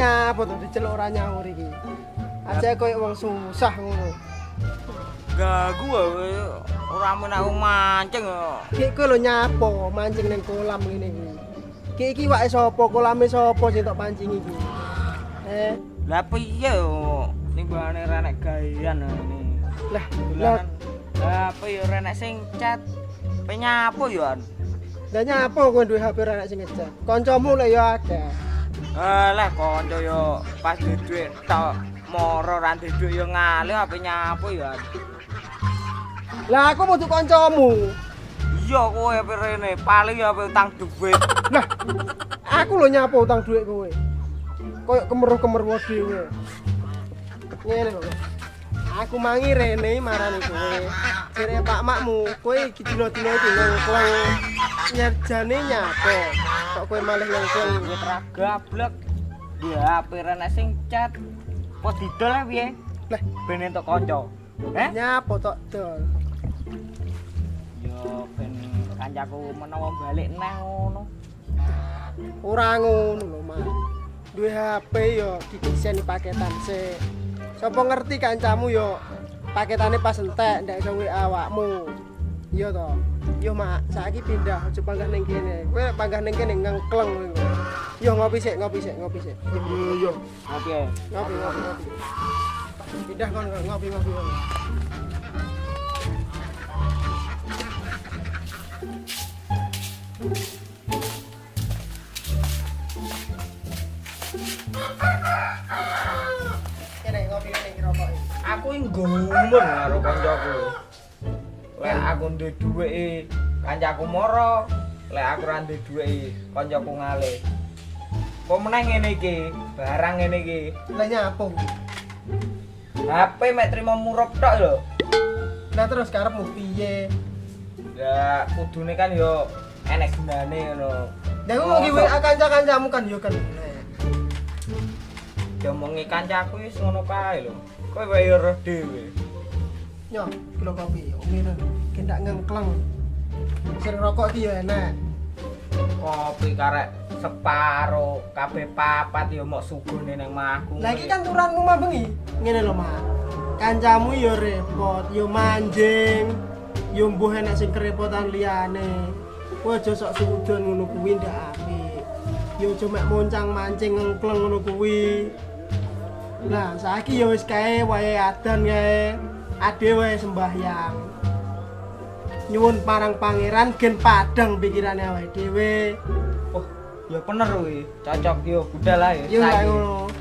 nyapa to diceluk ora nyaur iki. Aja koyo wong susah ngono. Gagu wae ora men aku mancing kok. Ki kowe lho nyapa mancing ning kolam ngene iki. Ki iki wae sapa kolame sapa sing tok pancing iki. Lah piye yo ning bane renek gawean ngene. Lah, Dolanan. Lah apa yo renek sing chat. Penyapo yo an. lah nyapa kowe duwe HP ora nek sing ngecek. Kancamu lek ya akeh. Lah kanca yo pas duwe tok moro ra duwe yo ngalih apa nyapo yo an. Lah aku butuh kancamu. Iya kowe apa rene paling yo apa utang duit. Lah, aku lho nyapa utang dhuwit kowe. Koyok kemeruh-kemeruh dhewe. Ngene lho. Aku mangi rene marani kowe. Jere Pak Makmu, kowe iki dina-dina iki ngkleng. Nyerjane nyapa. Kok kowe malah ngkleng Wis ra gablek. Ya HP rene sing chat. Kok didol ae piye? Lah, Ben entuk kanca. nyapa tok dol. Yo ben kancaku menawa balik neh ngono. Ora ngono lho, Mas. Duwe HP yo didesain paketan sik. Sapa ngerti kancamu yo paketane pas entek ndak iso WA awakmu. Iya to. Yo Mak, saiki pindah aja panggah ning kene. Kowe panggah ning kene ngengkleng kowe. Yo ngopi sik. Yo. Oke. Ngopi. Pindah kon ngopi. Kene ngopi ning rokok. Aku nggumun karo kancaku. Lek aku duwe dhuweke kancaku moro, lek aku ora duwe dhuweke kancaku ngalih. Kok meneh ngene iki, barang ngene iki. Lah nyapa? HP mek trimo murup tok lho. Lah terus karepmu piye? Ya kudune kan yo enek gunane ngono. Lah kok iki WA kanca-kancamu kan yo kan. Diomongi kancaku wis ngono kae lho. Kowe wae yo roh dhewe. Yo, kilo kopi, umir kendak ngengkleng. Sing rokok iki yo enak. Kopi karek separo, kabeh papat yo mok sugone nang mahku. Lah iki kan turanmu mah bengi. Ngene lho, Mak. Kancamu yo repot, yo manjing, yo mbuh enek sing kerepotan liyane. Kowe aja sok sudon ngono kuwi ndak apik. Yo aja mek moncang mancing ngengkleng ngono kuwi. Lah, saiki yo wis kae wae adan kae. Ade wae sembahyang. Nyuwun parang pangeran gen padang pikirane awake dhewe. Oh, ya bener kuwi. Cocok yo budal ae. Yo lek ngono.